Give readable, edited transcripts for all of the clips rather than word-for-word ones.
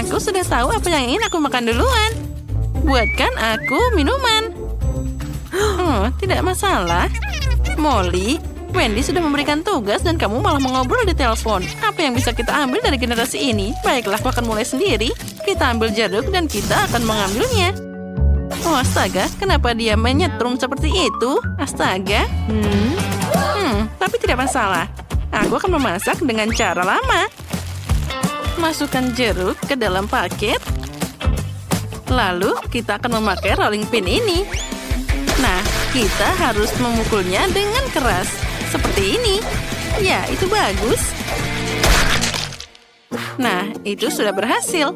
Aku sudah tahu apa yang ingin aku makan duluan. Buatkan aku minuman. Oh, tidak masalah. Molly, Wendy sudah memberikan tugas dan kamu malah mengobrol di telepon. Apa yang bisa kita ambil dari generasi ini? Baiklah, aku akan mulai sendiri. Kita ambil jeruk dan kita akan mengambilnya. Oh, astaga, kenapa dia menyetrum seperti itu? Astaga. Tapi tidak masalah. Aku akan memasak dengan cara lama. Masukkan jeruk ke dalam paket. Lalu, kita akan memakai rolling pin ini. Nah, kita harus memukulnya dengan keras. Seperti ini. Ya, itu bagus. Nah, itu sudah berhasil.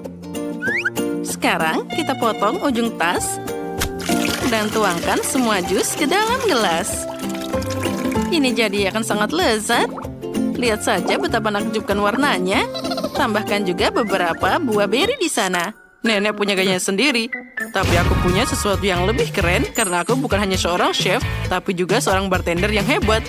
Sekarang, kita potong ujung tas. Dan tuangkan semua jus ke dalam gelas. Ini jadi akan sangat lezat. Lihat saja betapa menakjubkan warnanya. Tambahkan juga beberapa buah beri di sana. Nenek punya gayanya sendiri. Tapi aku punya sesuatu yang lebih keren karena aku bukan hanya seorang chef, tapi juga seorang bartender yang hebat.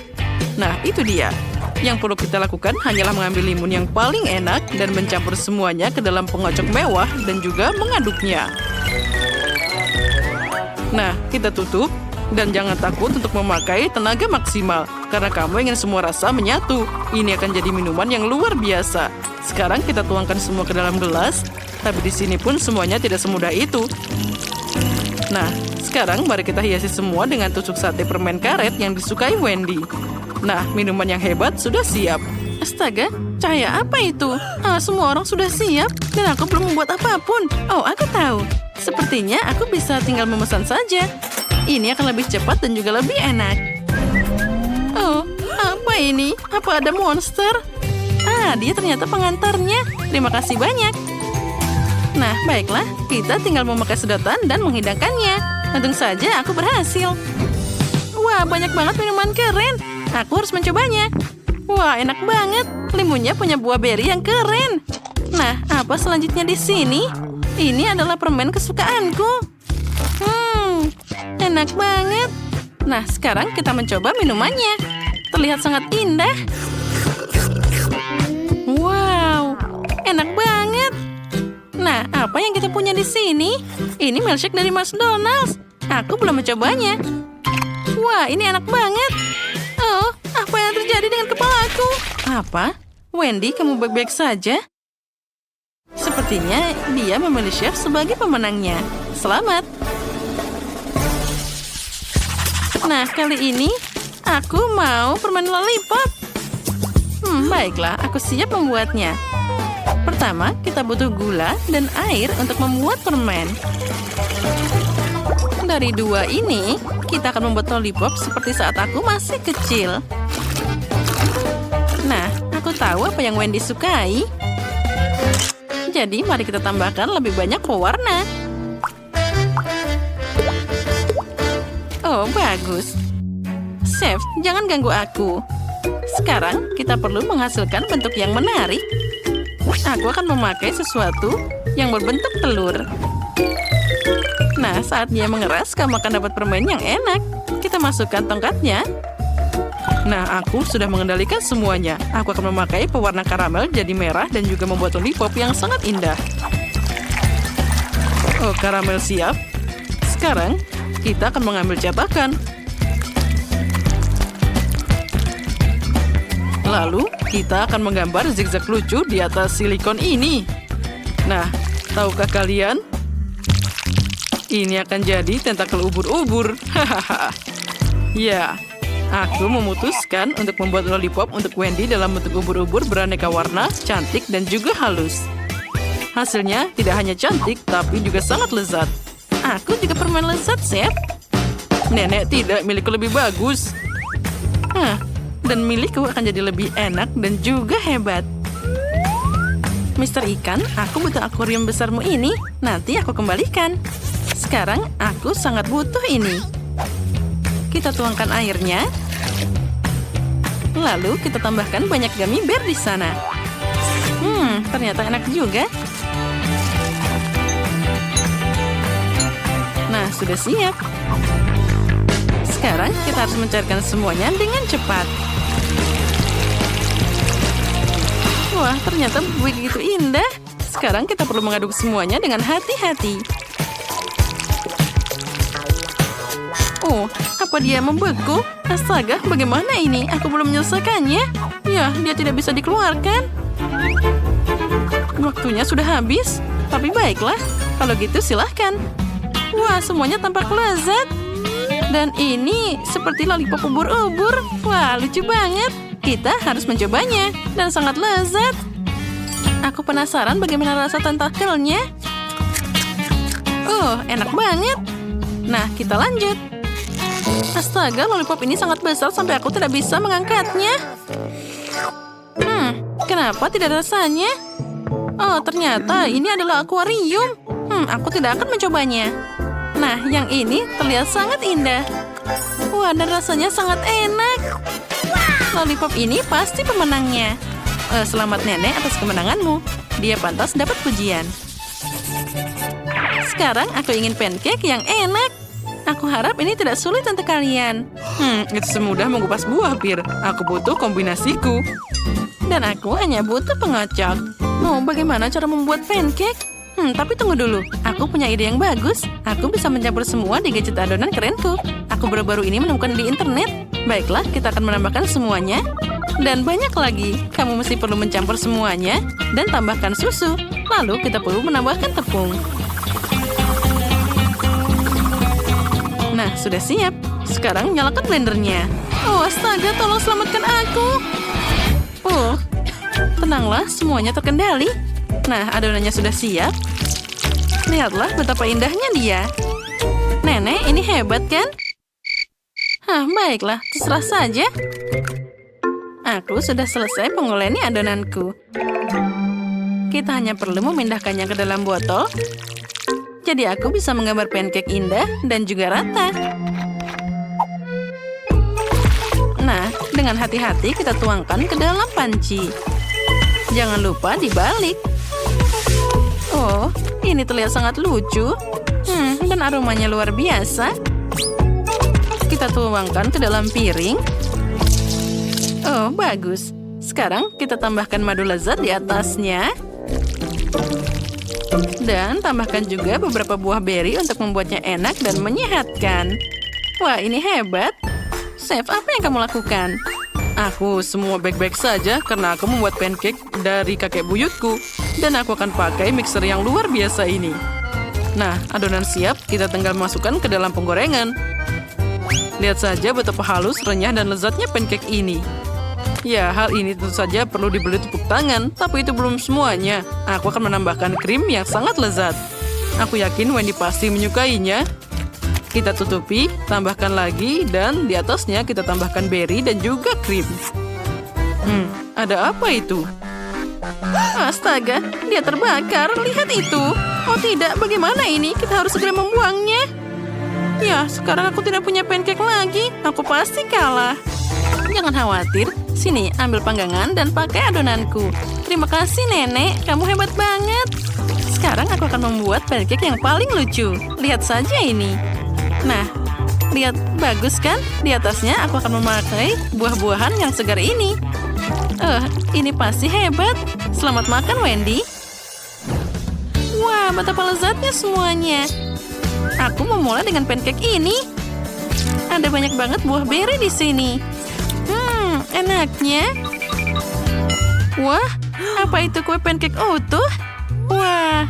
Nah, itu dia. Yang perlu kita lakukan hanyalah mengambil limun yang paling enak dan mencampur semuanya ke dalam pengocok mewah dan juga mengaduknya. Nah, kita tutup. Dan jangan takut untuk memakai tenaga maksimal, karena kamu ingin semua rasa menyatu. Ini akan jadi minuman yang luar biasa. Sekarang kita tuangkan semua ke dalam gelas, tapi di sini pun semuanya tidak semudah itu. Nah, sekarang mari kita hiasi semua dengan tusuk sate permen karet yang disukai Wendy. Nah, minuman yang hebat sudah siap. Astaga, cahaya apa itu? Semua orang sudah siap, dan aku belum membuat apapun. Oh, aku tahu. Sepertinya aku bisa tinggal memesan saja. Ini akan lebih cepat dan juga lebih enak. Oh, apa ini? Apa ada monster? Dia ternyata pengantarnya. Terima kasih banyak. Nah, baiklah. Kita tinggal memakai sedotan dan menghidangkannya. Untung saja aku berhasil. Wah, banyak banget minuman keren. Aku harus mencobanya. Wah, enak banget. Limunnya punya buah beri yang keren. Nah, apa selanjutnya di sini? Ini adalah permen kesukaanku. Enak banget. Nah, sekarang kita mencoba minumannya. Terlihat sangat indah. Wow, enak banget. Nah, apa yang kita punya di sini? Ini milkshake dari McDonald's. Aku belum mencobanya. Wah, ini enak banget. Oh, apa yang terjadi dengan kepalaku? Apa? Wendy, kamu baik-baik saja? Sepertinya dia memilih chef sebagai pemenangnya. Selamat. Nah, kali ini aku mau permen lollipop. Baiklah, aku siap membuatnya. Pertama, kita butuh gula dan air untuk membuat permen. Dari dua ini, kita akan membuat lollipop seperti saat aku masih kecil. Nah, aku tahu apa yang Wendy sukai. Jadi, mari kita tambahkan lebih banyak pewarna. Oh, bagus. Chef, jangan ganggu aku. Sekarang, kita perlu menghasilkan bentuk yang menarik. Aku akan memakai sesuatu yang berbentuk telur. Nah, saat dia mengeras, kamu akan dapat permen yang enak. Kita masukkan tongkatnya. Nah, aku sudah mengendalikan semuanya. Aku akan memakai pewarna karamel jadi merah dan juga membuat lollipop yang sangat indah. Oh, karamel siap. Sekarang, kita akan mengambil cetakan. Lalu, kita akan menggambar zigzag lucu di atas silikon ini. Nah, tahukah kalian? Ini akan jadi tentakel ubur-ubur. Hahaha. Ya, aku memutuskan untuk membuat lollipop untuk Wendy dalam bentuk ubur-ubur beraneka warna, cantik, dan juga halus. Hasilnya tidak hanya cantik, tapi juga sangat lezat. Aku juga permen lezat, Chef. Nenek tidak, milikku lebih bagus. Dan milikku akan jadi lebih enak dan juga hebat. Mister Ikan, aku butuh akuarium besarmu ini. Nanti aku kembalikan. Sekarang aku sangat butuh ini. Kita tuangkan airnya. Lalu kita tambahkan banyak gummy bear di sana. Ternyata enak juga. Nah, sudah siap. Sekarang kita harus mencairkan semuanya dengan cepat. Wah, ternyata begitu indah. Sekarang kita perlu mengaduk semuanya dengan hati-hati. Oh, apa dia membeku? Astaga, bagaimana ini? Aku belum menyelesaikannya. Ya, dia tidak bisa dikeluarkan. Waktunya sudah habis. Tapi baiklah, kalau gitu silahkan. Wah, semuanya tampak lezat. Dan ini seperti lollipop ubur-ubur. Wah, lucu banget. Kita harus mencobanya. Dan sangat lezat. Aku penasaran bagaimana rasa tentakelnya. Oh, enak banget. Nah, kita lanjut. Astaga, lollipop ini sangat besar sampai aku tidak bisa mengangkatnya. Kenapa tidak ada rasanya? Oh, ternyata ini adalah akuarium. Aku tidak akan mencobanya. Nah, yang ini terlihat sangat indah. Wah, dan rasanya sangat enak. Lollipop ini pasti pemenangnya. Selamat nenek atas kemenanganmu. Dia pantas dapat pujian. Sekarang aku ingin pancake yang enak. Aku harap ini tidak sulit untuk kalian. Itu semudah mengupas buah, Bir. Aku butuh kombinasiku. Dan aku hanya butuh pengocok. Oh, bagaimana cara membuat pancake? Tapi tunggu dulu. Aku punya ide yang bagus. Aku bisa mencampur semua di gadget adonan kerenku. Aku baru-baru ini menemukan di internet. Baiklah, kita akan menambahkan semuanya. Dan banyak lagi. Kamu mesti perlu mencampur semuanya. Dan tambahkan susu. Lalu kita perlu menambahkan tepung. Nah, sudah siap. Sekarang nyalakan blendernya. Oh, astaga, tolong selamatkan aku. Oh, tenanglah, semuanya terkendali. Nah, adonannya sudah siap. Lihatlah betapa indahnya dia. Nenek, ini hebat kan? Baiklah, terserah saja. Aku sudah selesai menguleni adonanku. Kita hanya perlu memindahkannya ke dalam botol. Jadi aku bisa menggambar pancake indah dan juga rata. Nah, dengan hati-hati kita tuangkan ke dalam panci. Jangan lupa dibalik. Oh, ini terlihat sangat lucu. Dan aromanya luar biasa. Kita tuangkan ke dalam piring. Oh, bagus. Sekarang kita tambahkan madu lezat di atasnya. Dan tambahkan juga beberapa buah beri untuk membuatnya enak dan menyehatkan. Wah, ini hebat. Chef, apa yang kamu lakukan? Aku semua baik-baik saja karena aku membuat pancake dari kakek buyutku. Dan aku akan pakai mixer yang luar biasa ini. Nah, adonan siap, kita tinggal masukkan ke dalam penggorengan. Lihat saja betapa halus, renyah, dan lezatnya pancake ini. Ya, hal ini tentu saja perlu diberi tepuk tangan, tapi itu belum semuanya. Aku akan menambahkan krim yang sangat lezat. Aku yakin Wendy pasti menyukainya. Kita tutupi, tambahkan lagi, dan di atasnya kita tambahkan beri dan juga krim. Ada apa itu? Astaga, dia terbakar. Lihat itu. Oh tidak, bagaimana ini? Kita harus segera membuangnya. Ya, sekarang aku tidak punya pancake lagi. Aku pasti kalah. Jangan khawatir. Sini, ambil panggangan dan pakai adonanku. Terima kasih, Nenek. Kamu hebat banget. Sekarang aku akan membuat pancake yang paling lucu. Lihat saja ini. Nah, lihat, bagus kan? Di atasnya aku akan memakai buah-buahan yang segar ini. Ini pasti hebat. Selamat makan, Wendy. Wah, betapa lezatnya semuanya. Aku memulai dengan pancake ini. Ada banyak banget buah beri di sini. Enaknya. Wah, apa itu kue pancake utuh? Wah.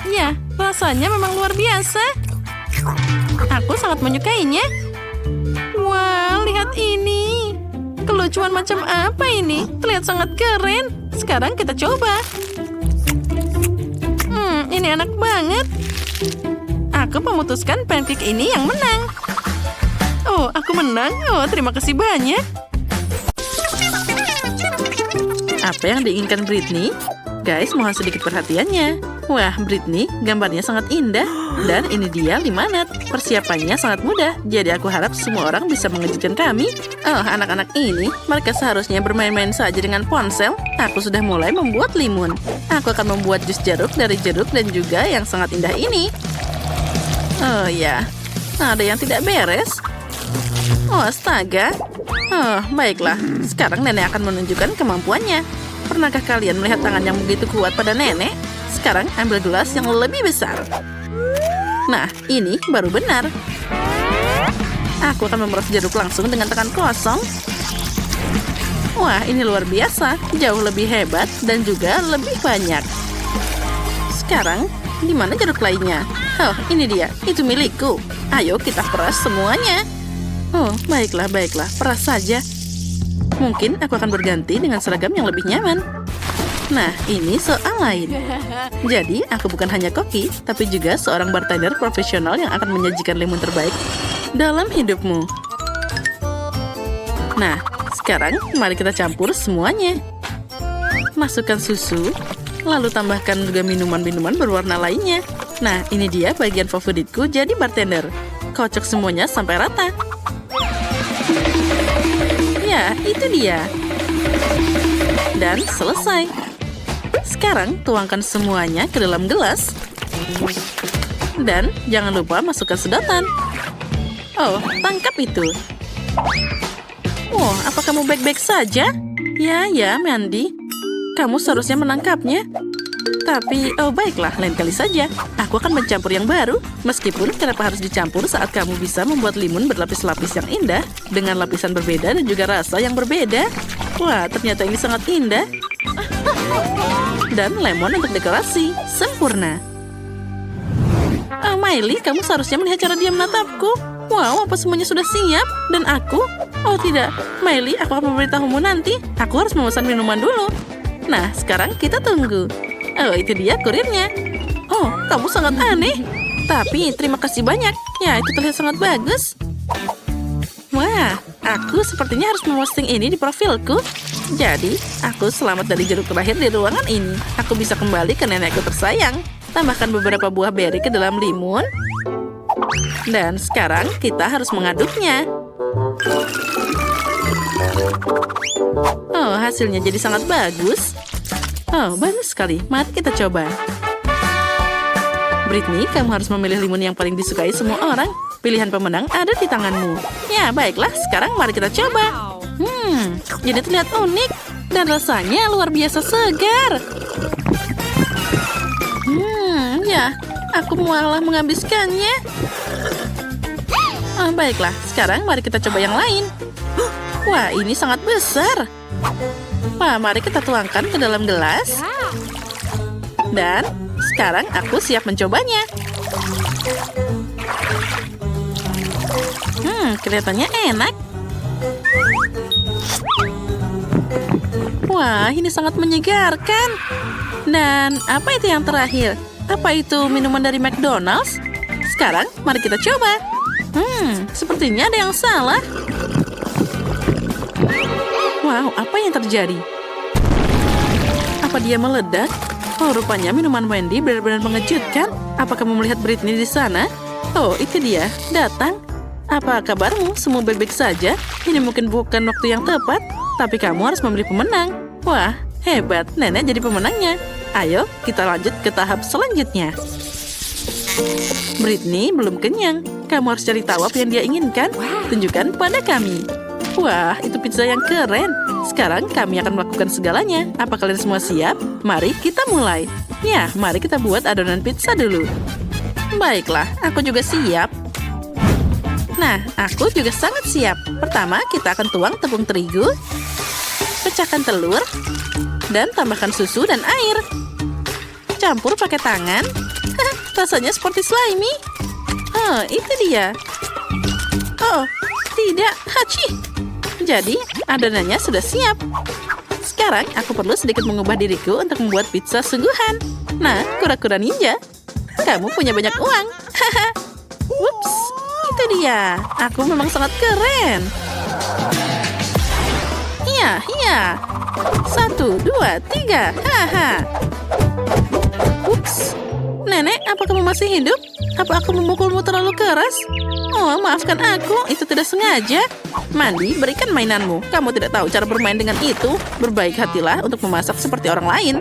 Ya, rasanya memang luar biasa. Aku sangat menyukainya. Wah, lihat ini. Kelucuan macam apa ini? Terlihat sangat keren. Sekarang kita coba. Ini enak banget. Aku memutuskan pancake ini yang menang. Oh, aku menang. Oh, terima kasih banyak. Apa yang diinginkan Britney? Guys, mohon sedikit perhatiannya. Wah, Britney, gambarnya sangat indah. Dan ini dia limonade. Persiapannya sangat mudah. Jadi aku harap semua orang bisa mengejutkan kami. Oh, anak-anak ini, mereka seharusnya bermain-main saja dengan ponsel. Aku sudah mulai membuat limun. Aku akan membuat jus jeruk dari jeruk dan juga yang sangat indah ini. Oh ya, ada yang tidak beres. Oh, astaga. Oh, baiklah. Sekarang nenek akan menunjukkan kemampuannya. Pernahkah kalian melihat tangan yang begitu kuat pada nenek? Sekarang ambil gelas yang lebih besar. Nah, ini baru benar. Aku akan memeras jeruk langsung dengan tangan kosong. Wah, ini luar biasa. Jauh lebih hebat dan juga lebih banyak. Sekarang, di mana jeruk lainnya? Oh, ini dia. Itu milikku. Ayo kita peras semuanya. Oh, baiklah, peras saja. Mungkin aku akan berganti dengan seragam yang lebih nyaman. Nah, ini soal lain. Jadi, aku bukan hanya koki, tapi juga seorang bartender profesional yang akan menyajikan limun terbaik dalam hidupmu. Nah, sekarang mari kita campur semuanya. Masukkan susu, lalu tambahkan juga minuman-minuman berwarna lainnya. Nah, ini dia bagian favoritku jadi bartender. Kocok semuanya sampai rata. Ya, itu dia. Dan selesai. Sekarang tuangkan semuanya ke dalam gelas. Dan jangan lupa masukkan sedotan. Oh, tangkap itu. Oh, apa kamu baik-baik saja? Ya, Mandy. Kamu seharusnya menangkapnya. Tapi, oh baiklah, lain kali saja. Aku akan mencampur yang baru. Meskipun kenapa harus dicampur saat kamu bisa membuat limun berlapis-lapis yang indah dengan lapisan berbeda dan juga rasa yang berbeda. Wah, ternyata ini sangat indah. Dan lemon untuk dekorasi. Sempurna. Oh, Miley, kamu seharusnya melihat cara dia menatapku. Wow, apa semuanya sudah siap? Dan aku? Oh tidak, Miley, aku akan memberitahumu nanti. Aku harus memesan minuman dulu. Nah, sekarang kita tunggu. Oh, itu dia kurirnya. Oh, kamu sangat aneh. Tapi terima kasih banyak. Ya, itu terlihat sangat bagus. Wah, aku sepertinya harus memposting ini di profilku. Jadi, aku selamat dari jeruk terakhir di ruangan ini. Aku bisa kembali ke nenekku tersayang. Tambahkan beberapa buah beri ke dalam limun. Dan sekarang kita harus mengaduknya. Oh, hasilnya jadi sangat bagus. Oh, bagus sekali. Mari kita coba. Britney, kamu harus memilih limun yang paling disukai semua orang. Pilihan pemenang ada di tanganmu. Ya, baiklah. Sekarang mari kita coba. Jadi terlihat unik. Dan rasanya luar biasa segar. Ya, aku malah menghabiskannya. Oh, baiklah. Sekarang mari kita coba yang lain. Wah, ini sangat besar. Wah, mari kita tuangkan ke dalam gelas. Dan sekarang aku siap mencobanya. Kelihatannya enak. Wah, ini sangat menyegarkan. Dan apa itu yang terakhir? Apa itu minuman dari McDonald's? Sekarang mari kita coba. Sepertinya ada yang salah. Wow, apa yang terjadi? Apa dia meledak? Oh, rupanya minuman Wendy benar-benar mengejutkan. Apa kamu melihat Britney di sana? Oh, itu dia. Datang. Apa kabarmu? Semua baik-baik saja? Ini mungkin bukan waktu yang tepat, tapi kamu harus memilih pemenang. Wah, hebat. Nenek jadi pemenangnya. Ayo, kita lanjut ke tahap selanjutnya. Britney belum kenyang. Kamu harus cari tahu apa yang dia inginkan. Tunjukkan pada kami. Wah, itu pizza yang keren. Sekarang kami akan melakukan segalanya. Apa kalian semua siap? Mari kita mulai. Ya, mari kita buat adonan pizza dulu. Baiklah, aku juga siap. Nah, aku juga sangat siap. Pertama, kita akan tuang tepung terigu, pecahkan telur, dan tambahkan susu dan air. Campur pakai tangan. Rasanya seperti slimy. Oh, itu dia. Oh, tidak. Hachi. Jadi, adonannya sudah siap. Sekarang, aku perlu sedikit mengubah diriku untuk membuat pizza sungguhan. Nah, kura-kura ninja. Kamu punya banyak uang. Whoops. Itu dia. Aku memang sangat keren. Iya. 1, 2, 3. Haha. Ups. Nenek, apa kamu masih hidup? Apa aku memukulmu terlalu keras? Oh, maafkan aku. Itu tidak sengaja. Mandy, berikan mainanmu. Kamu tidak tahu cara bermain dengan itu. Berbaik hatilah untuk memasak seperti orang lain.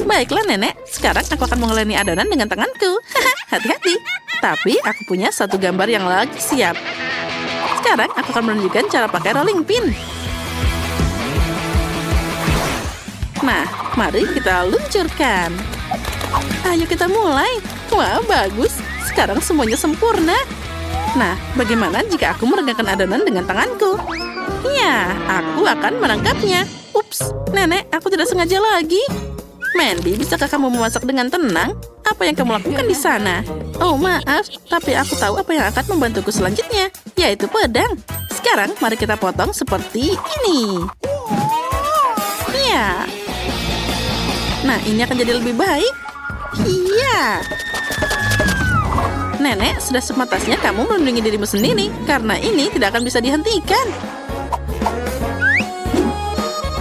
Baiklah, Nenek. Sekarang aku akan menguleni adonan dengan tanganku. Hati-hati. Tapi aku punya satu gambar yang lagi siap. Sekarang aku akan menunjukkan cara pakai rolling pin. Nah, mari kita luncurkan. Ayo kita mulai. Wah, bagus. Sekarang semuanya sempurna. Nah, bagaimana jika aku meregangkan adonan dengan tanganku? Ya, aku akan menangkapnya. Ups, nenek, aku tidak sengaja lagi. Mandy, bisakah kamu memasak dengan tenang? Apa yang kamu lakukan di sana? Oh, maaf, tapi aku tahu apa yang akan membantuku selanjutnya, yaitu pedang. Sekarang, mari kita potong seperti ini. Ya. Nah, ini akan jadi lebih baik. Iya. Nenek, sudah sepantasnya kamu melindungi dirimu sendiri, karena ini tidak akan bisa dihentikan.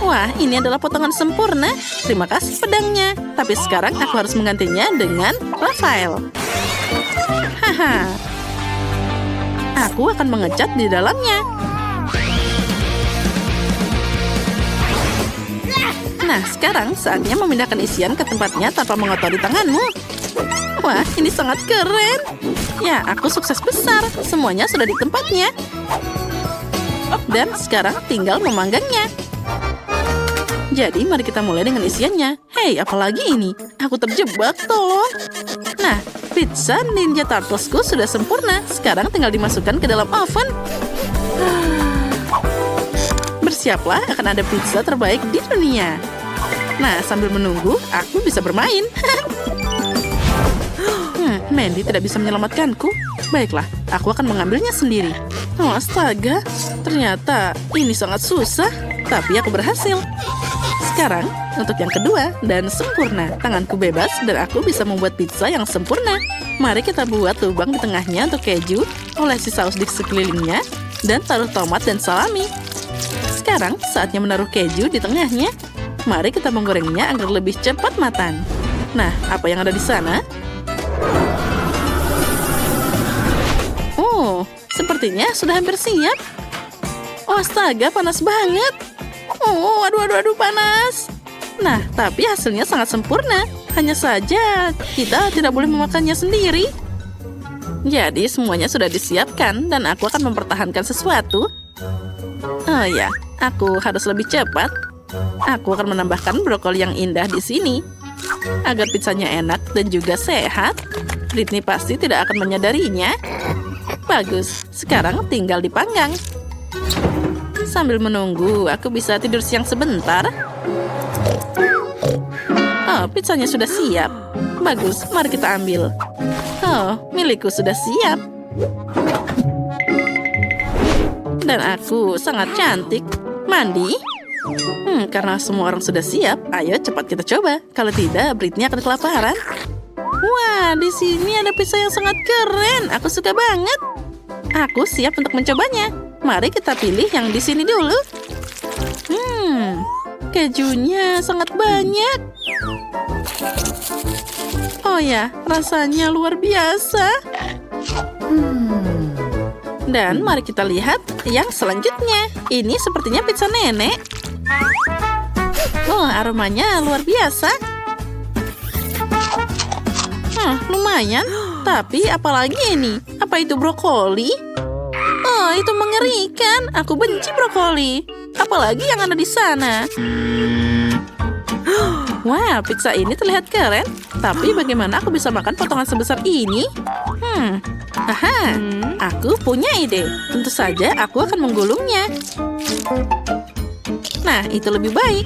Wah, ini adalah potongan sempurna. Terima kasih pedangnya. Tapi sekarang aku harus menggantinya dengan Rafael. Haha. Aku akan mengecat di dalamnya. Nah, sekarang saatnya memindahkan isian ke tempatnya tanpa mengotori tanganmu. Wah, ini sangat keren. Ya, aku sukses besar. Semuanya sudah di tempatnya. Dan sekarang tinggal memanggangnya. Jadi, mari kita mulai dengan isiannya. Hei, apalagi ini? Aku terjebak, tolong. Nah, pizza Ninja Turtlesku sudah sempurna. Sekarang tinggal dimasukkan ke dalam oven. Bersiaplah, akan ada pizza terbaik di dunia. Nah, sambil menunggu, aku bisa bermain. Mandy tidak bisa menyelamatkanku. Baiklah, aku akan mengambilnya sendiri. Oh, astaga. Ternyata ini sangat susah. Tapi aku berhasil. Sekarang, untuk yang kedua dan sempurna. Tanganku bebas dan aku bisa membuat pizza yang sempurna. Mari kita buat lubang di tengahnya untuk keju, olesi saus di sekelilingnya, dan taruh tomat dan salami. Sekarang, saatnya menaruh keju di tengahnya. Mari kita menggorengnya agar lebih cepat matang. Nah, apa yang ada di sana? Oh, sepertinya sudah hampir siap. Oh, astaga, panas banget. Oh, aduh, panas. Nah, tapi hasilnya sangat sempurna. Hanya saja, kita tidak boleh memakannya sendiri. Jadi, semuanya sudah disiapkan dan aku akan mempertahankan sesuatu. Oh ya, aku harus lebih cepat. Aku akan menambahkan brokoli yang indah di sini. Agar pizzanya enak dan juga sehat. Britney pasti tidak akan menyadarinya. Bagus, sekarang tinggal dipanggang. Sambil menunggu, aku bisa tidur siang sebentar. Oh, pizzanya sudah siap. Bagus, mari kita ambil. Oh, milikku sudah siap. Dan aku sangat cantik. Mandi? Karena semua orang sudah siap, ayo cepat kita coba. Kalau tidak, Britney akan kelaparan. Wah, di sini ada pizza yang sangat keren. Aku suka banget. Aku siap untuk mencobanya. Mari kita pilih yang di sini dulu. Kejunya sangat banyak. Oh ya, rasanya luar biasa. Dan mari kita lihat yang selanjutnya. Ini sepertinya pizza nenek. Oh, aromanya luar biasa. Lumayan. Tapi apalagi ini? Apa itu brokoli? Oh, itu mengerikan. Aku benci brokoli. Apalagi yang ada di sana. Wah, pizza ini terlihat keren. Tapi bagaimana aku bisa makan potongan sebesar ini? Aku punya ide. Tentu saja aku akan menggulungnya. Nah, itu lebih baik.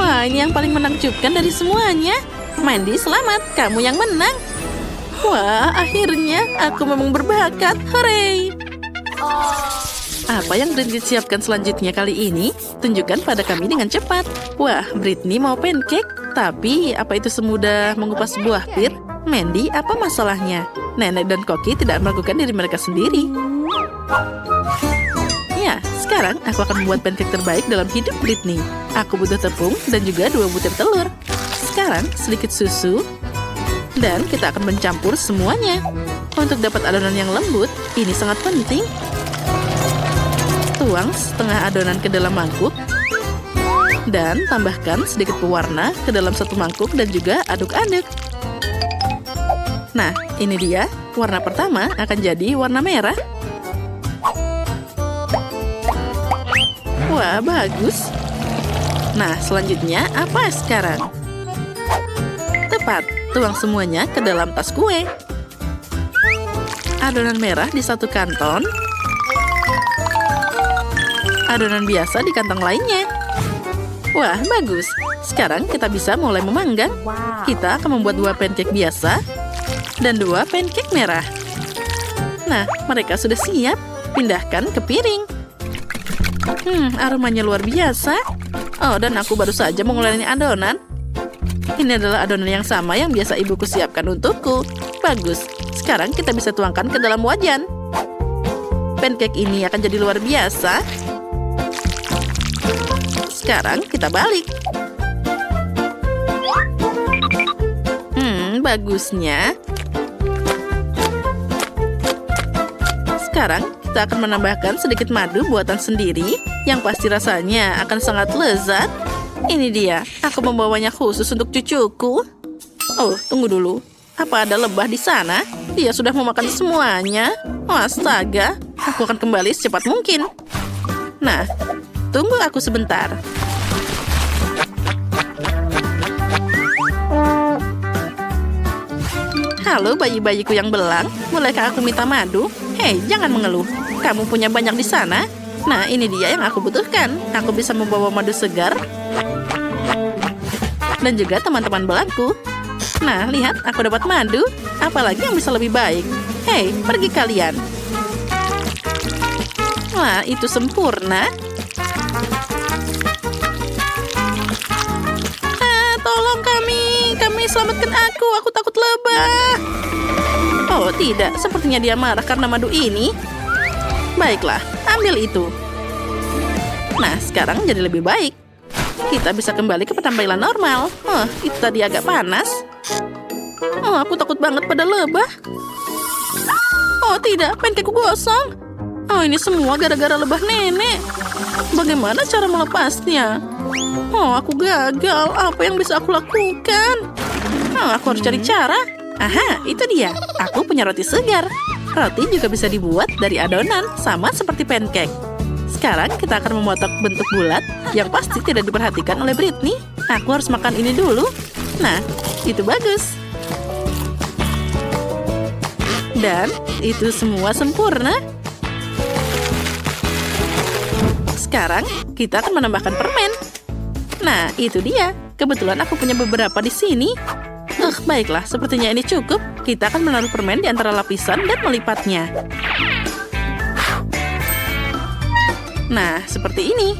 Wah, ini yang paling menakjubkan dari semuanya. Mandy, selamat. Kamu yang menang. Wah, akhirnya aku memang berbakat. Hooray! Apa yang Britney siapkan selanjutnya kali ini? Tunjukkan pada kami dengan cepat. Wah, Britney mau pancake. Tapi, apa itu semudah mengupas buah pir? Mandy, apa masalahnya? Nenek dan Koki tidak melakukan diri mereka sendiri. Ya, sekarang aku akan membuat pancake terbaik dalam hidup Britney. Aku butuh tepung dan juga 2 butir telur. Sekarang, sedikit susu. Dan kita akan mencampur semuanya. Untuk dapat adonan yang lembut, ini sangat penting. Tuang setengah adonan ke dalam mangkuk. Dan tambahkan sedikit pewarna ke dalam satu mangkuk dan juga aduk-aduk. Nah, ini dia. Warna pertama akan jadi warna merah. Wah, bagus. Nah, selanjutnya apa sekarang? Tepat, tuang semuanya ke dalam tas kue. Adonan merah di satu kantong. Adonan biasa di kantong lainnya. Wah, bagus. Sekarang kita bisa mulai memanggang. Kita akan membuat 2 pancake biasa dan 2 pancake merah. Nah, mereka sudah siap. Pindahkan ke piring. Aromanya luar biasa. Oh, dan aku baru saja menguleni adonan. Ini adalah adonan yang sama yang biasa ibuku siapkan untukku. Bagus. Sekarang kita bisa tuangkan ke dalam wajan. Pancake ini akan jadi luar biasa. Sekarang kita balik. Bagusnya. Sekarang kita akan menambahkan sedikit madu buatan sendiri yang pasti rasanya akan sangat lezat. Ini dia, aku membawanya khusus untuk cucuku. Oh, tunggu dulu. Apa ada lebah di sana? Dia sudah memakan semuanya. Oh, astaga, aku akan kembali secepat mungkin. Nah, tunggu aku sebentar. Halo bayi-bayiku yang belang, bolehkah aku minta madu? Hei, jangan mengeluh. Kamu punya banyak di sana. Nah, ini dia yang aku butuhkan. Aku bisa membawa madu segar. Dan juga teman-teman belangku. Nah, lihat, aku dapat madu. Apalagi yang bisa lebih baik? Hei, pergi kalian. Wah, itu sempurna. Tolong kami selamatkan aku takut lebah. Oh tidak, sepertinya dia marah karena madu ini. Baiklah, ambil itu. Nah, sekarang jadi lebih baik. Kita bisa kembali ke penampilan normal. Oh, itu tadi agak panas. Oh, aku takut banget pada lebah. Oh tidak, pancakeku gosong. Oh, ini semua gara-gara lebah nenek. Bagaimana cara melepasnya? Oh, aku gagal. Apa yang bisa aku lakukan? Oh, aku harus cari cara. Aha, itu dia. Aku punya roti segar. Roti juga bisa dibuat dari adonan, sama seperti pancake. Sekarang kita akan memotong bentuk bulat yang pasti tidak diperhatikan oleh Britney. Aku harus makan ini dulu. Nah, itu bagus. Dan itu semua sempurna. Sekarang kita akan menambahkan permen. Nah, itu dia. Kebetulan aku punya beberapa di sini. Baiklah, sepertinya ini cukup. Kita akan menaruh permen di antara lapisan dan melipatnya. Nah, seperti ini.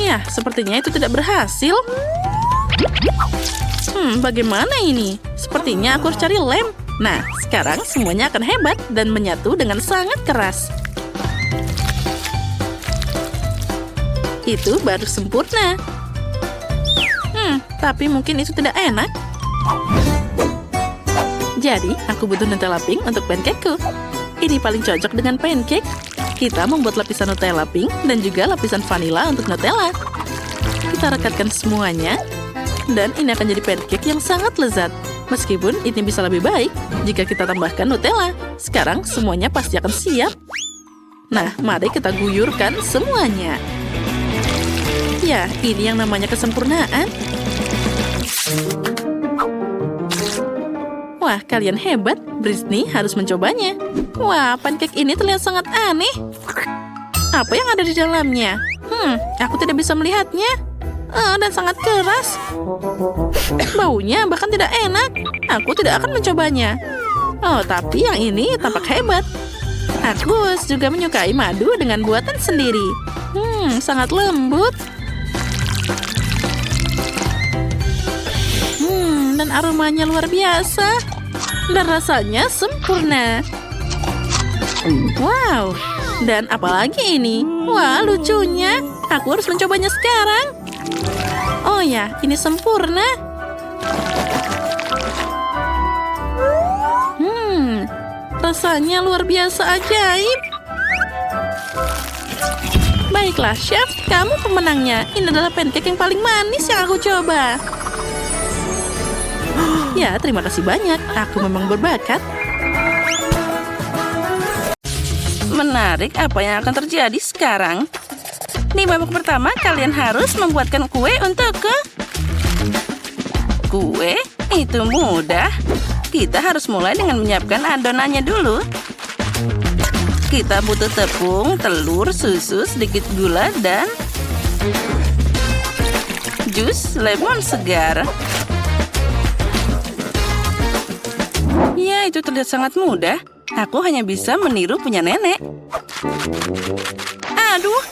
Ya, sepertinya itu tidak berhasil. Bagaimana ini? Sepertinya aku harus cari lem. Nah, sekarang semuanya akan hebat dan menyatu dengan sangat keras. Itu baru sempurna. Tapi mungkin itu tidak enak. Jadi, aku butuh Nutella pink untuk pancakeku. Ini paling cocok dengan pancake. Kita membuat lapisan Nutella pink dan juga lapisan vanila untuk Nutella. Kita rekatkan semuanya. Dan ini akan jadi pancake yang sangat lezat. Meskipun ini bisa lebih baik jika kita tambahkan Nutella. Sekarang semuanya pasti akan siap. Nah, mari kita guyurkan semuanya. Ya, ini yang namanya kesempurnaan. Wah, kalian hebat. Britney harus mencobanya. Wah, pancake ini terlihat sangat aneh. Apa yang ada di dalamnya? Aku tidak bisa melihatnya. Dan sangat keras. Baunya bahkan tidak enak. Aku tidak akan mencobanya. Oh, tapi yang ini tampak hebat. Aku juga menyukai madu dengan buatan sendiri. Sangat lembut. Dan aromanya luar biasa. Dan rasanya sempurna. Wow. Dan apalagi ini? Wah, lucunya. Aku harus mencobanya sekarang. Oh ya, ini sempurna. Rasanya luar biasa ajaib. Baiklah, chef, kamu pemenangnya. Ini adalah pancake yang paling manis yang aku coba. Ya, terima kasih banyak. Aku memang berbakat. Menarik apa yang akan terjadi sekarang. Di babak pertama, kalian harus membuatkan kue untukku. Kue? Itu mudah. Kita harus mulai dengan menyiapkan adonannya dulu. Kita butuh tepung, telur, susu, sedikit gula, dan jus lemon segar. Ya, itu terlihat sangat mudah. Aku hanya bisa meniru punya nenek. Aduh,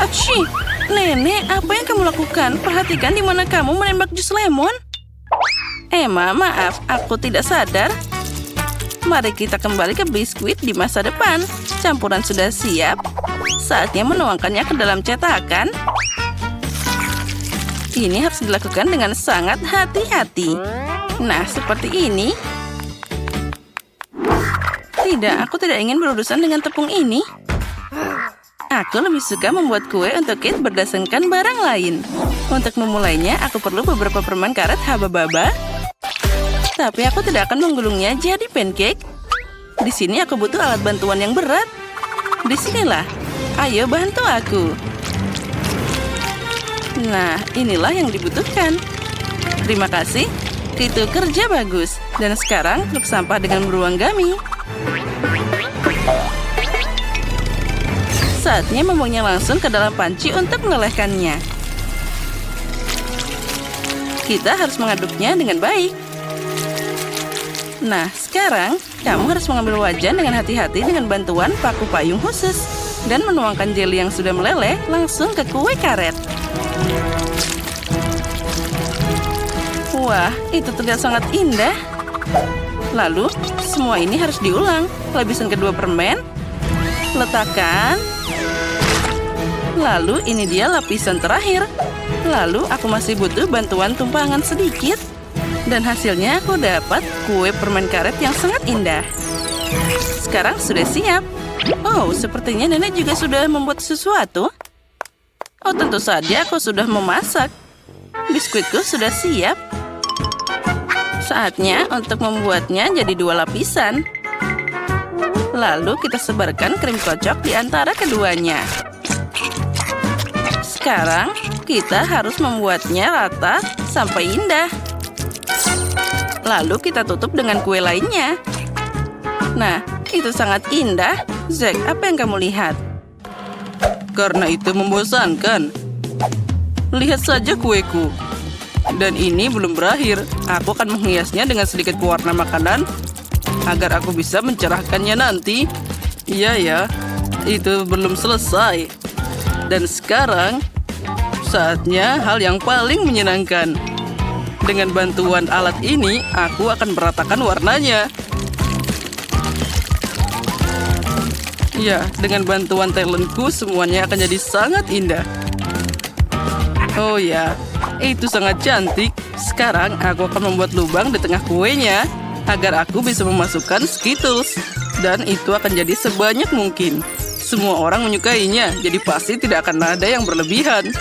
apsyi. Nenek, apa yang kamu lakukan? Perhatikan di mana kamu menembak jus lemon. Emma, maaf, aku tidak sadar. Mari kita kembali ke biskuit di masa depan. Campuran sudah siap. Saatnya menuangkannya ke dalam cetakan. Ini harus dilakukan dengan sangat hati-hati. Nah, seperti ini. Tidak, aku tidak ingin berurusan dengan tepung ini. Aku lebih suka membuat kue untuk Kate berdasarkan barang lain. Untuk memulainya, aku perlu beberapa permen karet haba-baba. Tapi aku tidak akan menggulungnya jadi pancake. Di sini aku butuh alat bantuan yang berat. Disinilah. Ayo bantu aku. Nah, inilah yang dibutuhkan. Terima kasih. Itu kerja bagus. Dan sekarang truk sampah dengan beruang gami. Saatnya membuangnya langsung ke dalam panci untuk melelehkannya. Kita harus mengaduknya dengan baik. Nah, sekarang kamu harus mengambil wajan dengan hati-hati dengan bantuan paku payung khusus dan menuangkan jelly yang sudah meleleh langsung ke kue karet. Wah, itu terlihat sangat indah. Lalu, semua ini harus diulang. Lapisan kedua permen. Letakkan. Lalu, ini dia lapisan terakhir. Lalu, aku masih butuh bantuan tumpangan sedikit. Dan hasilnya aku dapat kue permen karet yang sangat indah. Sekarang sudah siap. Oh, sepertinya nenek juga sudah membuat sesuatu. Oh, tentu saja aku sudah memasak. Biskuitku sudah siap. Saatnya untuk membuatnya jadi 2 lapisan. Lalu kita sebarkan krim kocok di antara keduanya. Sekarang kita harus membuatnya rata sampai indah. Lalu kita tutup dengan kue lainnya. Nah, itu sangat indah. Zack, apa yang kamu lihat? Karena itu membosankan. Lihat saja kueku. Dan ini belum berakhir. Aku akan menghiasnya dengan sedikit pewarna makanan agar aku bisa mencerahkannya nanti. Iya ya, itu belum selesai. Dan sekarang, saatnya hal yang paling menyenangkan. Dengan bantuan alat ini, aku akan meratakan warnanya. Ya, dengan bantuan talentku, semuanya akan jadi sangat indah. Oh ya, itu sangat cantik. Sekarang aku akan membuat lubang di tengah kuenya agar aku bisa memasukkan Skittles. Dan itu akan jadi sebanyak mungkin. Semua orang menyukainya, jadi pasti tidak akan ada yang berlebihan.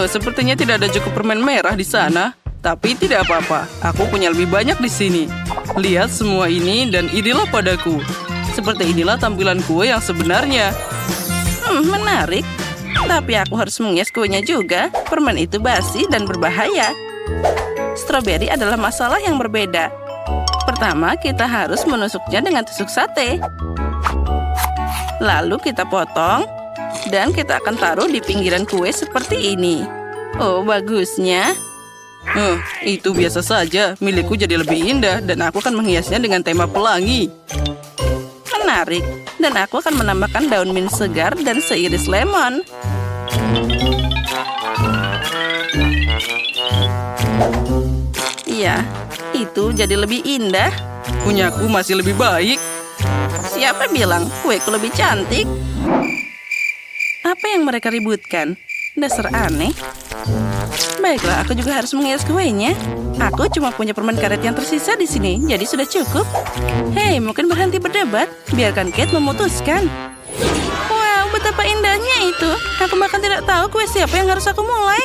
Sepertinya tidak ada cukup permen merah di sana. Tapi tidak apa-apa, aku punya lebih banyak di sini. Lihat semua ini dan inilah padaku. Seperti inilah tampilan kue yang sebenarnya. Menarik. Tapi aku harus menghias kuenya juga. Permen itu basi dan berbahaya. Stroberi adalah masalah yang berbeda. Pertama, kita harus menusuknya dengan tusuk sate. Lalu kita potong. Dan kita akan taruh di pinggiran kue seperti ini. Oh, bagusnya. Itu biasa saja. Milikku jadi lebih indah dan aku akan menghiasnya dengan tema pelangi. Menarik. Dan aku akan menambahkan daun mint segar dan seiris lemon. Iya, itu jadi lebih indah. Punyaku masih lebih baik. Siapa bilang kueku lebih cantik? Apa yang mereka ributkan? Dasar aneh. Baiklah, aku juga harus menghias kuenya. Aku cuma punya permen karet yang tersisa di sini, jadi sudah cukup. Hei, mungkin berhenti berdebat. Biarkan Kate memutuskan. Wow, betapa indahnya itu. Aku bahkan tidak tahu kue siapa yang harus aku mulai.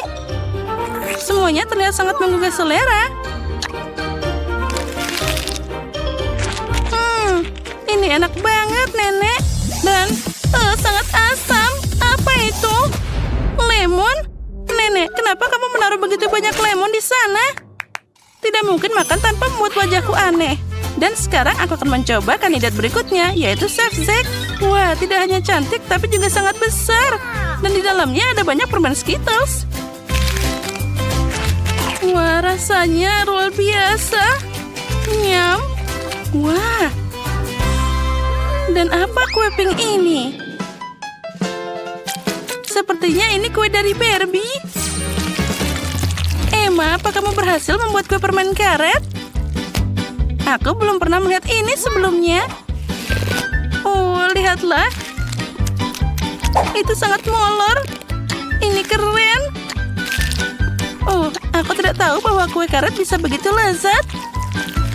Semuanya terlihat sangat menggugah selera. Ini enak banget, Nenek. Dan sangat asam. Apa itu? Kenapa kamu menaruh begitu banyak lemon di sana? Tidak mungkin makan tanpa membuat wajahku aneh. Dan sekarang aku akan mencoba kandidat berikutnya, yaitu Chef Zack. Wah, tidak hanya cantik, tapi juga sangat besar. Dan di dalamnya ada banyak permen Skittles. Wah, rasanya luar biasa. Nyam. Wah. Dan apa kue pink ini? Sepertinya ini kue dari Barbie. Emma, apa kamu berhasil membuat kue permen karet? Aku belum pernah melihat ini sebelumnya. Oh, lihatlah. Itu sangat molor. Ini keren. Oh, aku tidak tahu bahwa kue karet bisa begitu lezat.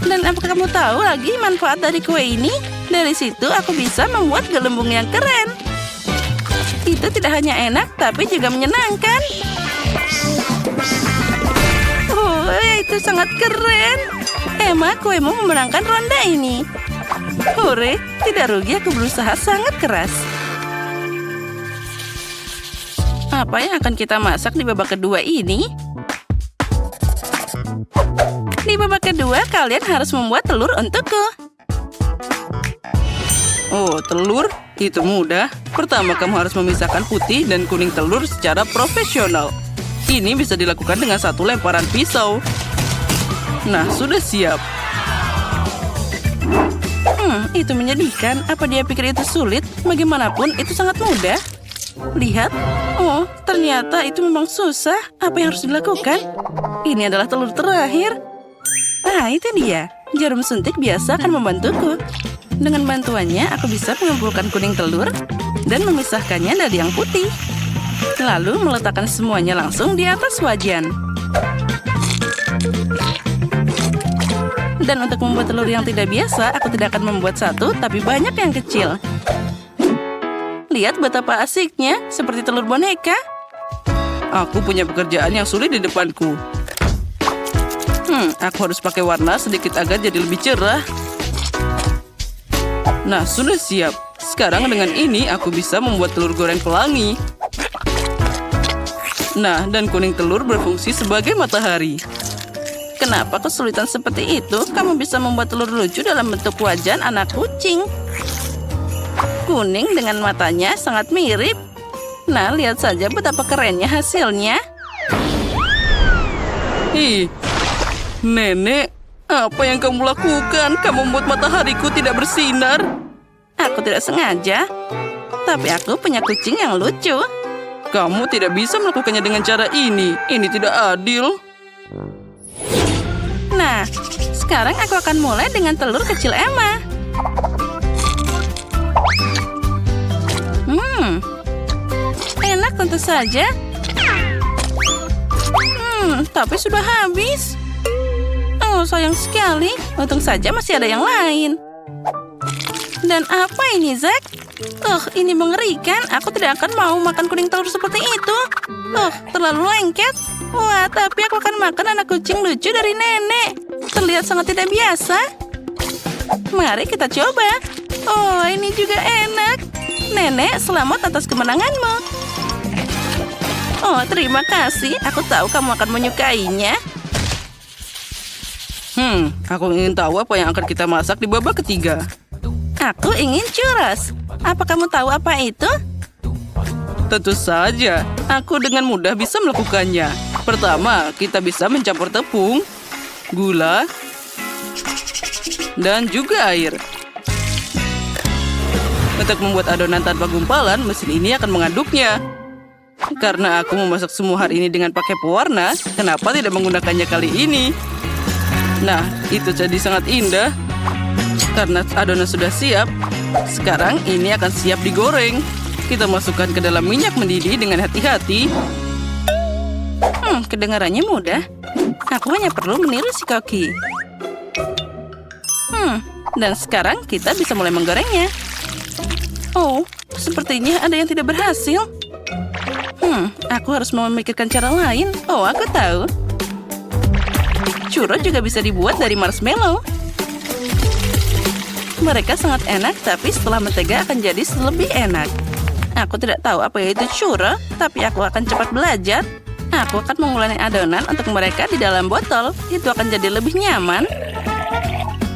Dan apakah kamu tahu lagi manfaat dari kue ini? Dari situ aku bisa membuat gelembung yang keren. Itu tidak hanya enak, tapi juga menyenangkan. Oh, itu sangat keren. Emma, kuemu memenangkan ronde ini. Hore, tidak rugi aku berusaha sangat keras. Apa yang akan kita masak di babak kedua ini? Di babak kedua, kalian harus membuat telur untukku. Oh, telur? Itu mudah. Pertama, kamu harus memisahkan putih dan kuning telur secara profesional. Ini bisa dilakukan dengan satu lemparan pisau. Nah, sudah siap. Itu menyedihkan. Apa dia pikir itu sulit? Bagaimanapun, itu sangat mudah. Lihat. Oh, ternyata itu memang susah. Apa yang harus dilakukan? Ini adalah telur terakhir. Ah, itu dia. Jarum suntik biasa akan membantuku. Dengan bantuannya, aku bisa mengumpulkan kuning telur dan memisahkannya dari yang putih. Lalu meletakkan semuanya langsung di atas wajan. Dan untuk membuat telur yang tidak biasa, aku tidak akan membuat satu, tapi banyak yang kecil. Lihat betapa asiknya, seperti telur boneka. Aku punya pekerjaan yang sulit di depanku. Aku harus pakai warna sedikit agar jadi lebih cerah. Nah, sudah siap. Sekarang dengan ini aku bisa membuat telur goreng pelangi. Nah, dan kuning telur berfungsi sebagai matahari. Kenapa kesulitan seperti itu? Kamu bisa membuat telur lucu dalam bentuk wajan anak kucing. Kuning dengan matanya sangat mirip. Nah, lihat saja betapa kerennya hasilnya. Ih, Nenek, apa yang kamu lakukan? Kamu membuat matahariku tidak bersinar. Aku tidak sengaja. Tapi aku punya kucing yang lucu. Kamu tidak bisa melakukannya dengan cara ini. Ini tidak adil. Nah, sekarang aku akan mulai dengan telur kecil Emma. Enak tentu saja. Tapi sudah habis. Oh, sayang sekali. Untung saja masih ada yang lain. Dan apa ini, Zack? Ini mengerikan. Aku tidak akan mau makan kuning telur seperti itu. Terlalu lengket. Wah, tapi aku akan makan anak kucing lucu dari nenek. Terlihat sangat tidak biasa. Mari kita coba. Oh, ini juga enak. Nenek, selamat atas kemenanganmu. Oh, terima kasih. Aku tahu kamu akan menyukainya. Aku ingin tahu apa yang akan kita masak di babak ketiga. Aku ingin churros. Apa kamu tahu apa itu? Tentu saja, aku dengan mudah bisa melakukannya. Pertama, kita bisa mencampur tepung, gula, dan juga air. Untuk membuat adonan tanpa gumpalan, mesin ini akan mengaduknya. Karena aku memasak semua hari ini dengan pakai pewarna, kenapa tidak menggunakannya kali ini? Nah, itu jadi sangat indah. Karena adonan sudah siap, sekarang ini akan siap digoreng. Kita masukkan ke dalam minyak mendidih dengan hati-hati. Kedengarannya mudah. Aku hanya perlu meniru si Koki. Dan sekarang kita bisa mulai menggorengnya. Oh, sepertinya ada yang tidak berhasil. Aku harus memikirkan cara lain. Oh, aku tahu. Churro juga bisa dibuat dari marshmallow. Mereka sangat enak, tapi setelah mentega akan jadi lebih enak. Aku tidak tahu apa itu churro, tapi aku akan cepat belajar. Aku akan mengulangi adonan untuk mereka di dalam botol. Itu akan jadi lebih nyaman.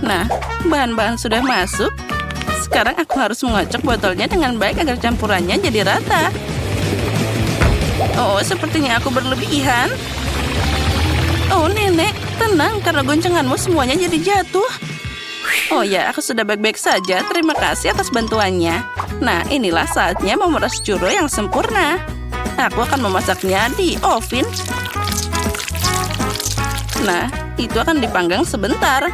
Nah, bahan-bahan sudah masuk. Sekarang aku harus mengocok botolnya dengan baik agar campurannya jadi rata. Oh, sepertinya aku berlebihan. Oh, nenek, tenang karena goncanganmu semuanya jadi jatuh. Oh ya, aku sudah baik-baik saja. Terima kasih atas bantuannya. Nah, inilah saatnya memeras churro yang sempurna. Aku akan memasaknya di oven. Nah, itu akan dipanggang sebentar.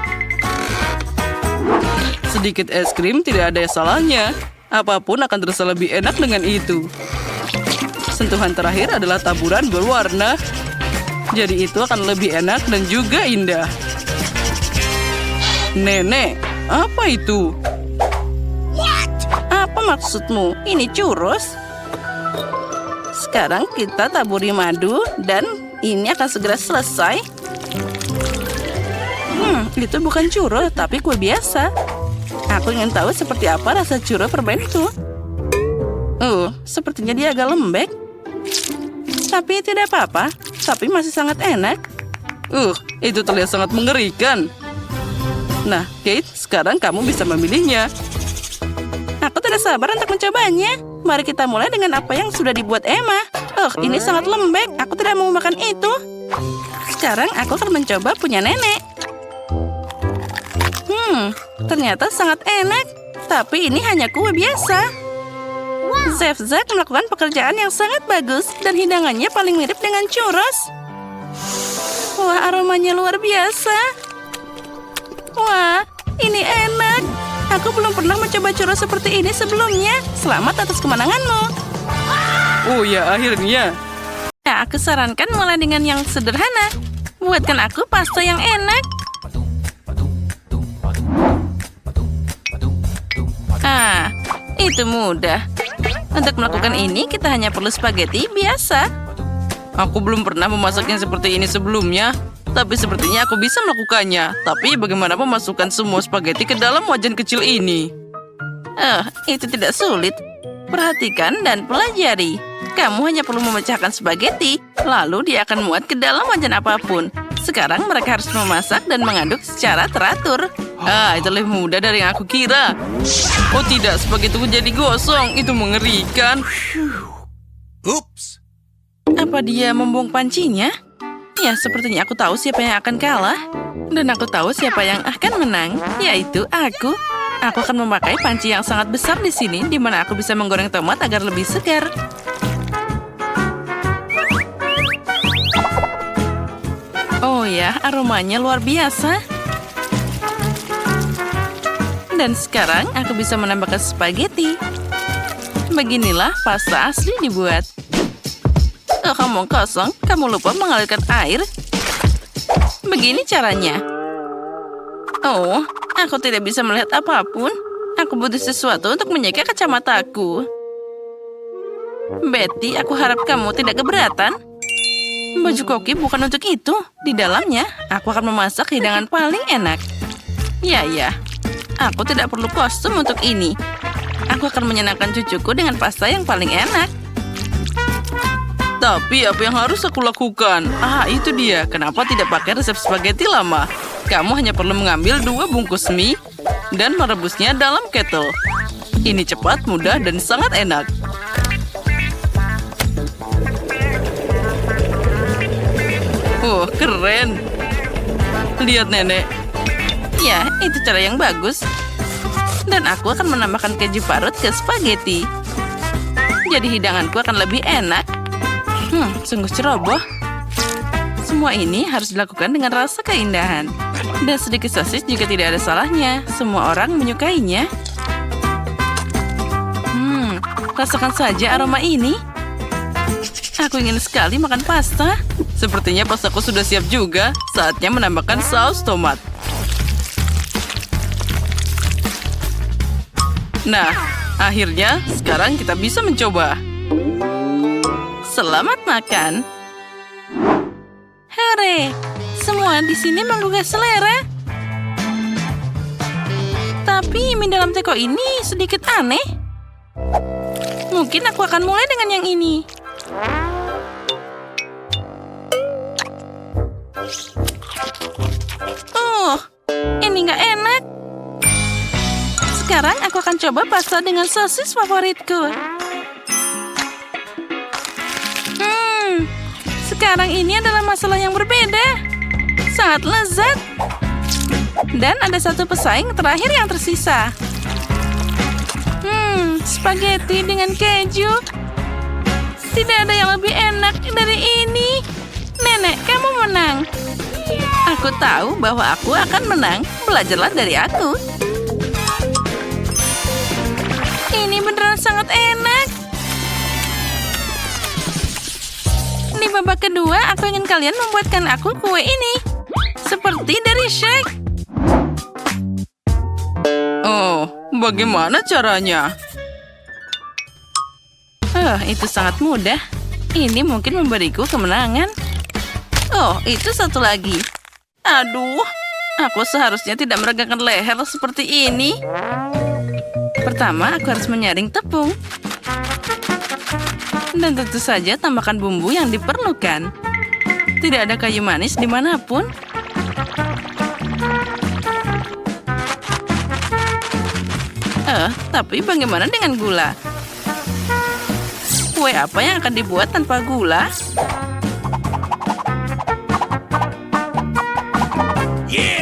Sedikit es krim tidak ada salahnya. Apapun akan terasa lebih enak dengan itu. Sentuhan terakhir adalah taburan berwarna. Jadi itu akan lebih enak dan juga indah. Nenek, apa itu? Apa maksudmu? Ini churros? Sekarang kita taburi madu dan ini akan segera selesai. Itu bukan churro, tapi kue biasa. Aku ingin tahu seperti apa rasa churro permen itu. Sepertinya dia agak lembek. Tapi tidak apa-apa, tapi masih sangat enak. Itu terlihat sangat mengerikan. Nah, Kate, sekarang kamu bisa memilihnya. Aku tidak sabar untuk mencobanya. Mari kita mulai dengan apa yang sudah dibuat Emma. Ini sangat lembek. Aku tidak mau makan itu. Sekarang aku akan mencoba punya nenek. Ternyata sangat enak. Tapi ini hanya kue biasa. Chef Zack melakukan pekerjaan yang sangat bagus. Dan hidangannya paling mirip dengan churros. Wah, aromanya luar biasa. Wah, ini enak. Aku belum pernah mencoba churros seperti ini sebelumnya. Selamat atas kemenanganmu. Oh ya, akhirnya. Ya, aku sarankan mulai dengan yang sederhana. Buatkan aku pasta yang enak. Itu mudah. Untuk melakukan ini, kita hanya perlu spaghetti biasa. Aku belum pernah memasaknya seperti ini sebelumnya. Tapi sepertinya aku bisa melakukannya. Tapi bagaimana memasukkan semua spaghetti ke dalam wajan kecil ini? Itu tidak sulit. Perhatikan dan pelajari. Kamu hanya perlu memecahkan spaghetti. Lalu dia akan muat ke dalam wajan apapun. Sekarang mereka harus memasak dan mengaduk secara teratur. Itu lebih mudah dari yang aku kira. Oh tidak, spaghettiku jadi gosong. Itu mengerikan. Oops. Apa dia membuang pancinya? Ya, sepertinya aku tahu siapa yang akan kalah. Dan aku tahu siapa yang akan menang, yaitu aku. Aku akan memakai panci yang sangat besar di sini, di mana aku bisa menggoreng tomat agar lebih segar. Oh ya, aromanya luar biasa. Dan sekarang aku bisa menambahkan spaghetti. Beginilah pasta asli dibuat. Kamu kosong, kamu lupa mengalirkan air. Begini caranya. Oh, aku tidak bisa melihat apapun. Aku butuh sesuatu untuk menjaga kacamataku. Betty, aku harap kamu tidak keberatan. Baju koki bukan untuk itu. Di dalamnya, aku akan memasak hidangan paling enak. Ya. Aku tidak perlu kostum untuk ini. Aku akan menyenangkan cucuku dengan pasta yang paling enak. Tapi apa yang harus aku lakukan? Itu dia. Kenapa tidak pakai resep spaghetti lama? Kamu hanya perlu mengambil 2 bungkus mie dan merebusnya dalam kettle. Ini cepat, mudah, dan sangat enak. Keren. Lihat, Nenek. Ya, itu cara yang bagus. Dan aku akan menambahkan keju parut ke spaghetti. Jadi hidanganku akan lebih enak. Sungguh ceroboh. Semua ini harus dilakukan dengan rasa keindahan. Dan sedikit sosis juga tidak ada salahnya. Semua orang menyukainya. Rasakan saja aroma ini. Aku ingin sekali makan pasta. Sepertinya pastaku sudah siap juga. Saatnya menambahkan saus tomat. Nah, akhirnya sekarang kita bisa mencoba. Selamat makan. Hore, semua di sini menggugah selera. Tapi mie dalam teko ini sedikit aneh. Mungkin aku akan mulai dengan yang ini. Ini nggak enak. Sekarang aku akan coba pasta dengan sosis favoritku. Sekarang ini adalah masalah yang berbeda. Sangat lezat. Dan ada satu pesaing terakhir yang tersisa. Spaghetti dengan keju. Tidak ada yang lebih enak dari ini. Nenek, kamu menang. Aku tahu bahwa aku akan menang. Belajarlah dari aku. Ini beneran sangat enak. Di babak kedua, aku ingin kalian membuatkan aku kue ini. Seperti dari Shrek. Oh, bagaimana caranya? Itu sangat mudah. Ini mungkin memberiku kemenangan. Oh, itu satu lagi. Aduh, aku seharusnya tidak meregangkan leher seperti ini. Pertama, aku harus menyaring tepung. Dan tentu saja tambahkan bumbu yang diperlukan. Tidak ada kayu manis dimanapun. Tapi bagaimana dengan gula? Kue apa yang akan dibuat tanpa gula?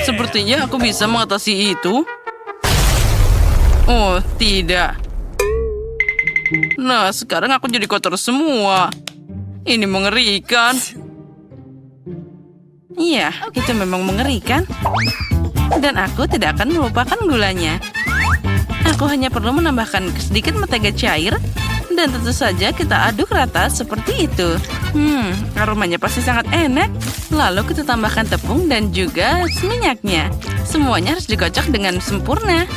Sepertinya aku bisa mengatasi itu. Oh, tidak. Nah, sekarang aku jadi kotor semua. Ini mengerikan. Iya, itu memang mengerikan. Dan aku tidak akan melupakan gulanya. Aku hanya perlu menambahkan sedikit mentega cair. Dan tentu saja kita aduk rata seperti itu. Aromanya pasti sangat enak. Lalu kita tambahkan tepung dan juga minyaknya. Semuanya harus dikocok dengan sempurna.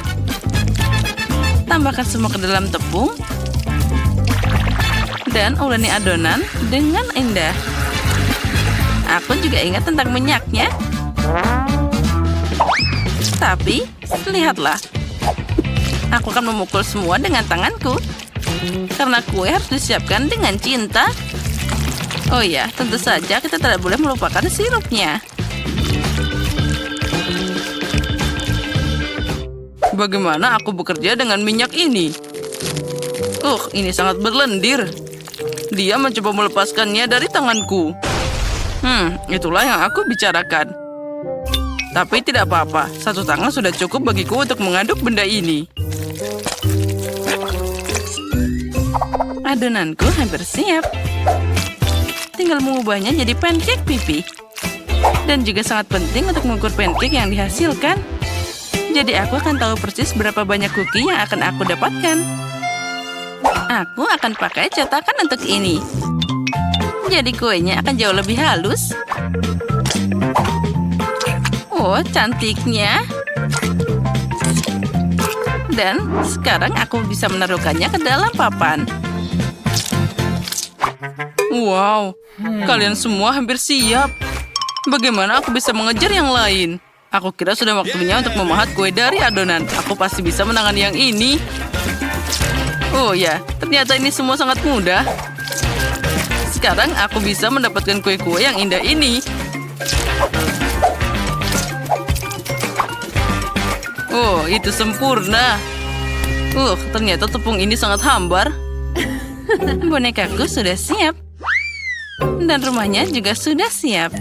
Tambahkan semua ke dalam tepung. Dan uleni adonan dengan indah. Aku juga ingat tentang minyaknya. Tapi, lihatlah. Aku akan memukul semua dengan tanganku. Karena kue harus disiapkan dengan cinta. Oh ya, tentu saja kita tidak boleh melupakan sirupnya. Bagaimana aku bekerja dengan minyak ini? Ini sangat berlendir. Dia mencoba melepaskannya dari tanganku. Itulah yang aku bicarakan. Tapi tidak apa-apa, satu tangan sudah cukup bagiku untuk mengaduk benda ini. Adonanku hampir siap. Tinggal mengubahnya jadi pancake pipi. Dan juga sangat penting untuk mengukur pancake yang dihasilkan. Jadi aku akan tahu persis berapa banyak cookie yang akan aku dapatkan. Aku akan pakai cetakan untuk ini. Jadi kuenya akan jauh lebih halus. Oh, cantiknya. Dan sekarang aku bisa menaruhkannya ke dalam papan. Wow, kalian semua hampir siap. Bagaimana aku bisa mengejar yang lain? Aku kira sudah waktunya untuk memahat kue dari adonan. Aku pasti bisa menangani yang ini. Oh ya, ternyata ini semua sangat mudah. Sekarang aku bisa mendapatkan kue-kue yang indah ini. Oh, itu sempurna. Ternyata tepung ini sangat hambar. Bonekaku sudah siap. Dan rumahnya juga sudah siap.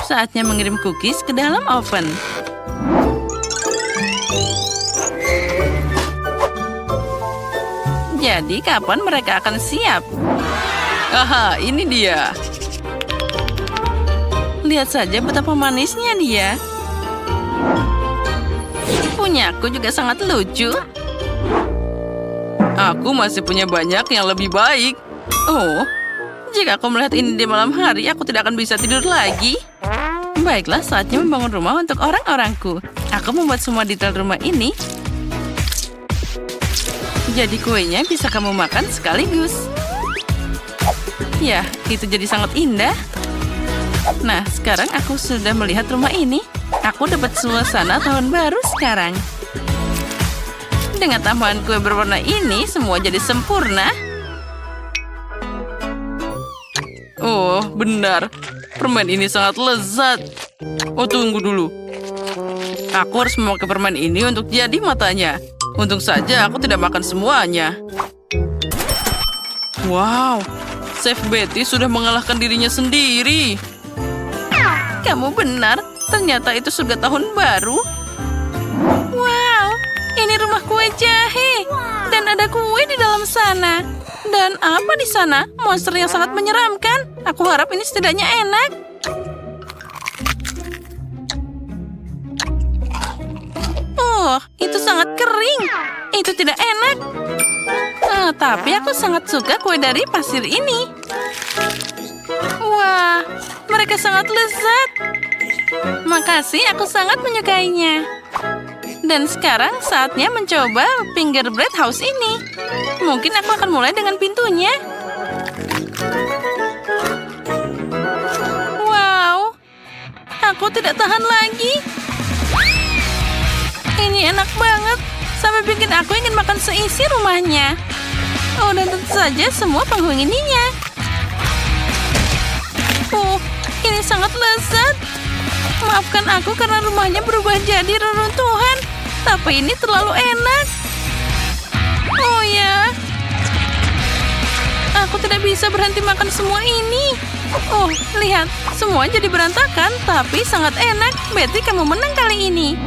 Saatnya mengirim cookies ke dalam oven. Jadi kapan mereka akan siap? Aha, ini dia. Lihat saja betapa manisnya dia. Punyaku juga sangat lucu. Aku masih punya banyak yang lebih baik. Oh, jika aku melihat ini di malam hari, aku tidak akan bisa tidur lagi. Baiklah, saatnya membangun rumah untuk orang-orangku. Aku membuat semua detail rumah ini. Jadi kuenya bisa kamu makan sekaligus. Ya, itu jadi sangat indah. Nah, sekarang aku sudah melihat rumah ini. Aku dapat suasana tahun baru sekarang. Dengan tambahan kue berwarna ini, semua jadi sempurna. Oh, benar. Permen ini sangat lezat. Oh, tunggu dulu. Aku harus memakai permen ini untuk jadi matanya. Untung saja aku tidak makan semuanya. Wow, Chef Betty sudah mengalahkan dirinya sendiri. Kamu benar, ternyata itu surga tahun baru. Wow, ini rumah kue jahe. Dan ada kue di dalam sana. Dan apa di sana? Monster yang sangat menyeramkan. Aku harap ini setidaknya enak. Oh, itu sangat kering. Itu tidak enak. Tapi aku sangat suka kue dari pasir ini. Wah, mereka sangat lezat. Makasih, aku sangat menyukainya. Dan sekarang saatnya mencoba fingerbread house ini. Mungkin aku akan mulai dengan pintunya. Wow, aku tidak tahan lagi. Ini enak banget, sampai bikin aku ingin makan seisi rumahnya. Oh, dan tentu saja semua penghuninya. Oh, ini sangat lezat. Maafkan aku karena rumahnya berubah jadi reruntuhan. Tapi ini terlalu enak. Oh ya, aku tidak bisa berhenti makan semua ini. Oh, lihat, semua jadi berantakan, tapi sangat enak. Betty, kamu menang kali ini.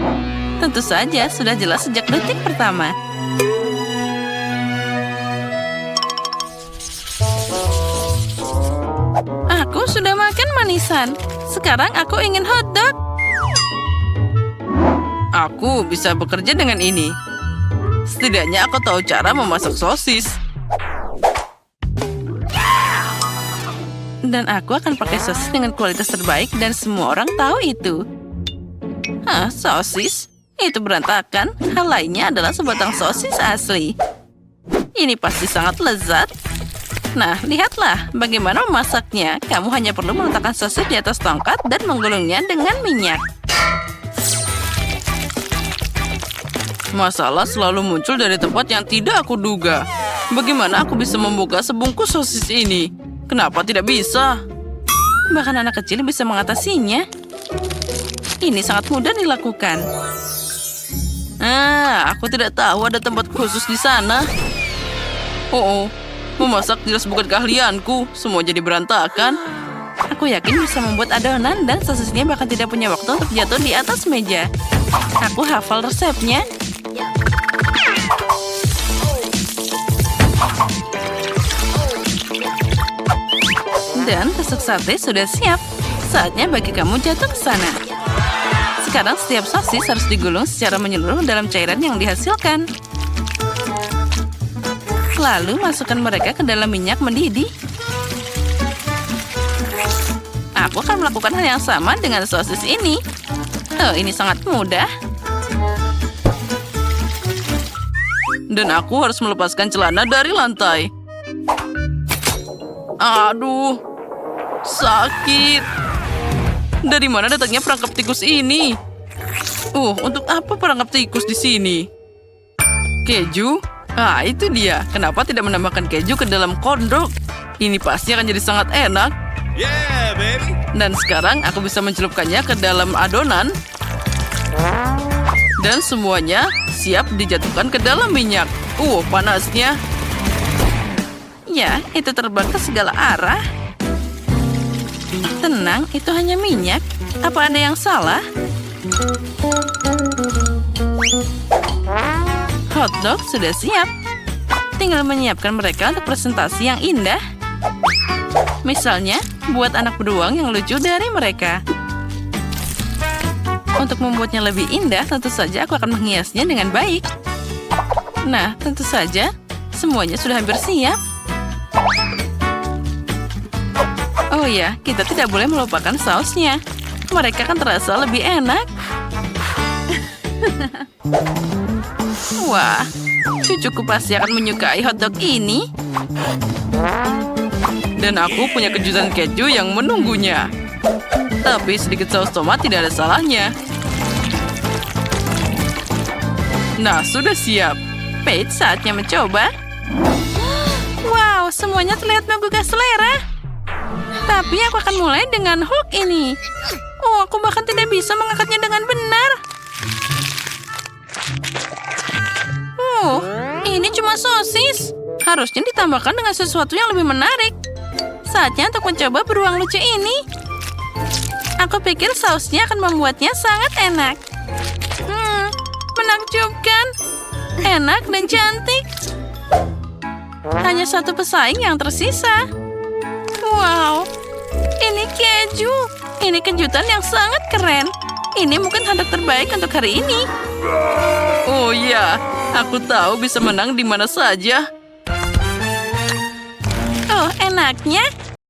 Tentu saja, sudah jelas sejak detik pertama. Aku sudah makan manisan. Sekarang aku ingin hotdog. Aku bisa bekerja dengan ini. Setidaknya aku tahu cara memasak sosis. Dan aku akan pakai sosis dengan kualitas terbaik dan semua orang tahu itu. Hah, sosis? Itu berantakan. Hal lainnya adalah sebatang sosis asli. Ini pasti sangat lezat. Nah, lihatlah bagaimana memasaknya. Kamu hanya perlu meletakkan sosis di atas tongkat dan menggulungnya dengan minyak. Masalah selalu muncul dari tempat yang tidak aku duga. Bagaimana aku bisa membuka sebungkus sosis ini? Kenapa tidak bisa? Bahkan anak kecil bisa mengatasinya. Ini sangat mudah dilakukan. Aku tidak tahu ada tempat khusus di sana. Oh, memasak jelas bukan keahlianku. Semua jadi berantakan. Aku yakin bisa membuat adonan dan sosisnya bahkan tidak punya waktu untuk jatuh di atas meja. Aku hafal resepnya. Dan tusuk sate sudah siap. Saatnya bagi kamu jatuh ke sana. Sekarang setiap sosis harus digulung secara menyeluruh dalam cairan yang dihasilkan. Lalu masukkan mereka ke dalam minyak mendidih. Aku akan melakukan hal yang sama dengan sosis ini. Oh, ini sangat mudah. Dan aku harus melepaskan celana dari lantai. Aduh, sakit. Dari mana datangnya perangkap tikus ini? Untuk apa perangkap tikus di sini? Keju? Itu dia. Kenapa tidak menambahkan keju ke dalam kondok? Ini pasti akan jadi sangat enak. Yeah, baby. Dan sekarang aku bisa mencelupkannya ke dalam adonan. Dan semuanya siap dijatuhkan ke dalam minyak. Panasnya. Ya, itu terbang ke segala arah. Tenang, itu hanya minyak. Apa ada yang salah? Hotdog sudah siap. Tinggal menyiapkan mereka untuk presentasi yang indah. Misalnya, buat anak beruang yang lucu dari mereka. Untuk membuatnya lebih indah, tentu saja aku akan menghiasnya dengan baik. Nah, tentu saja, semuanya sudah hampir siap. Oh ya, kita tidak boleh melupakan sausnya. Mereka kan terasa lebih enak. Wah, cucuku pasti akan menyukai hotdog ini. Dan aku punya kejutan keju yang menunggunya. Tapi sedikit saus tomat tidak ada salahnya. Nah, sudah siap. Paige, saatnya mencoba. Wow, semuanya terlihat menggugah selera. Tapi aku akan mulai dengan hook ini. Oh, aku bahkan tidak bisa mengangkatnya dengan benar. Oh, ini cuma sosis. Harusnya ditambahkan dengan sesuatu yang lebih menarik. Saatnya untuk mencoba beruang lucu ini. Aku pikir sausnya akan membuatnya sangat enak. Menakjubkan. Enak dan cantik. Hanya satu pesaing yang tersisa. Wow, ini keju. Ini kejutan yang sangat keren. Ini mungkin handuk terbaik untuk hari ini. Oh ya, aku tahu bisa menang di mana saja. Oh, enaknya.